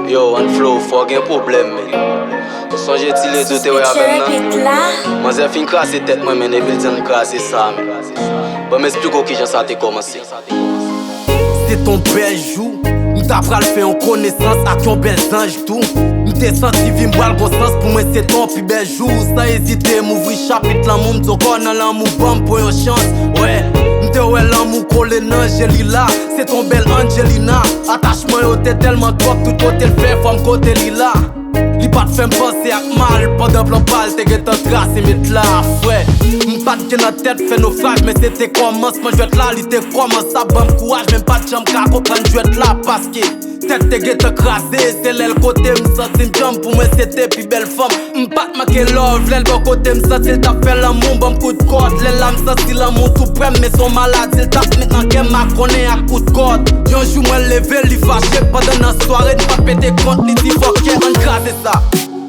Yo, an flow, fò gen problem men. Sonje ti le do te wè avèm nan. Man zè fin krasè tèt mwen men, e vil ti an krasè sa men. Ba mè espliko ki jan sa te komanse. C'est ton bel jou, m'ta pral fè yon konesans ak yon bel zanj tou. M'te senti vi m'bral bon sens pou mwen c'est ton pi bel jou. Sa ezite m'ouvri chapit l'amou, m'to kon nan l'amou bam pou yon chans. Ouais, m'te wè l'amou kole nan Angelina. C'est ton bel Angelina. Attachement yo te tellement trop, tout kote l'fè fòm kote lila. Li pat fèm panse ak mal, pandan plan pal te get an trase met la fwe. M'pat gen an tèt fè naufrage, men se te komansman jwet la, li te komans sa bam kouaj, men pat jam ka kopran jwet la, paske tèt te get an krasé, se lèl kote m'sentim jam pou mwen se te pi bel fam. M'pat make love, lèl bon kote m'sentil ta fè l'amour, bam kout kote, lèl la m'sentil l'amour tout prem, men son malade, il tap met nan kem ma konen ak kout kote. Yon jou mwen leve li fache, pandan nan soare, n'pat pete kont, li di fokye an krasé sa.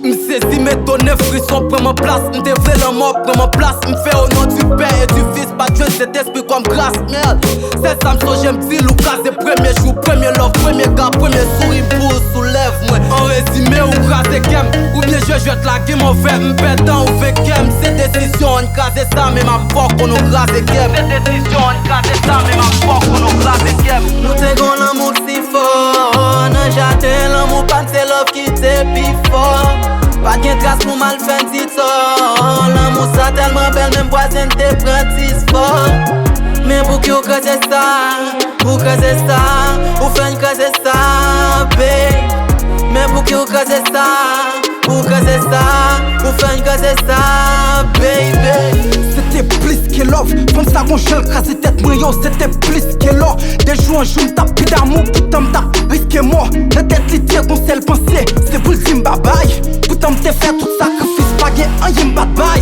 M'sezi m'étonne, frisson prend ma place. M'te vle la mort prend ma place. M'fait au nom du Père et du Fils, pas Dieu cet esprit comme grâce, merde. C'est ça m'so j'aime petit Lucas, c'est premier jour, premier love, premier gars, premier sourire pour soulève moi. En résumé ou grâce kem, ou bien je jette la game en fait m'pétant ou fait kem. C'est décision on case ça, mais ma fuck on nous grâce kem. C'est décision on case ça, mais ma fuck on nous grâce kem. Nous te gon l'amour si fort, nan jate l'amour pas c'est love qui te pi fort. Pas gen trace pour mal faire dit tort. L'amour ça tellement belle, même voisin te prend 10 fort. Mais pour que vous cassez ça, pour casser ça, ou faire casser ça, babe. Mais pour que vous cassez ça, pour casser ça, ou faire casser ça, baby. C'était plus que love, comme ça qu'on gèle crasé tête moi yo, c'était plus que l'or. Des jours en jour m't'a plus d'amour, putain m't'a risqué mort. La tête li tire qu'on sait le penser, c'est pour le dim bye bye. Putain m'te fait tout sacrifice, pas gen un yim bad bye.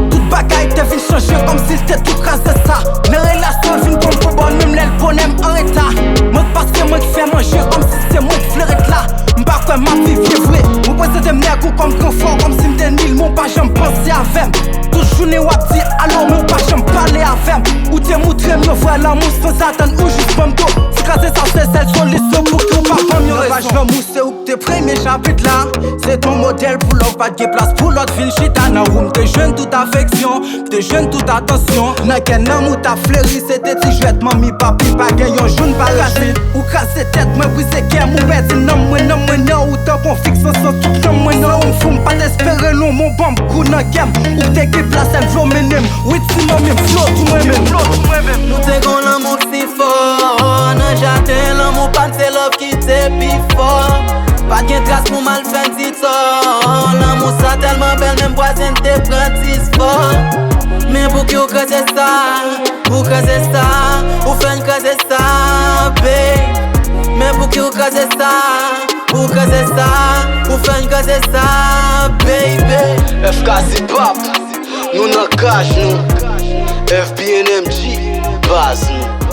Toute bagaille te vin changer comme si c'était tout crasé ça. Les relations vin comme pour bon, même l'aile bonhomme en état. Moi parce que moi qui fais manger comme si c'est moi qui fleurette là. M'pas quoi ma vie vivre, m'pose des nègres comme confort, comme si m'te nil, mon pas j'aime penser avec. Toujours ne wap di alors mon pas j'aime parler avec. Ou te moutrer me voir l'amour sans attendre ou juste pour m'do. Si crasé ça c'est celle solution pour que ou pas pour mieux raison. Page l'amour c'est où que t'es premier chapitre là. C'est ton modèle pour l'homme, pas de place pour l'autre ville chita na room. T'es jeune toute affection, t'es jeune toute attention. N'a qu'un amour t'a fleuri, c'était ti jouette mamie papi pas gagne yon jaune pas cassé. Ou cassé tête moi brisé cœur mon bête non moi non autant qu'on fixe sans tout non moi non on fume pas d'espérer non mon bombe coup dans game. Ou t'es qui place un flow menem, oui si moi même flow tout moi même. Nous te gon l'amour si fort, nan jate l'amour pas c'est love qui te pi fort. Pas gen trace pour mal faire dit tort. L'amour ça tellement belle, même voisin te prend 10 fort. Mais pour que vous cassez ça, pour casser ça, ou faire casser ça, babe. Mais pour que vous cassez ça, pour casser ça, ou faire casser ça, baby. FKZ Pap, nous nan cash nous. FBNMG, base nous.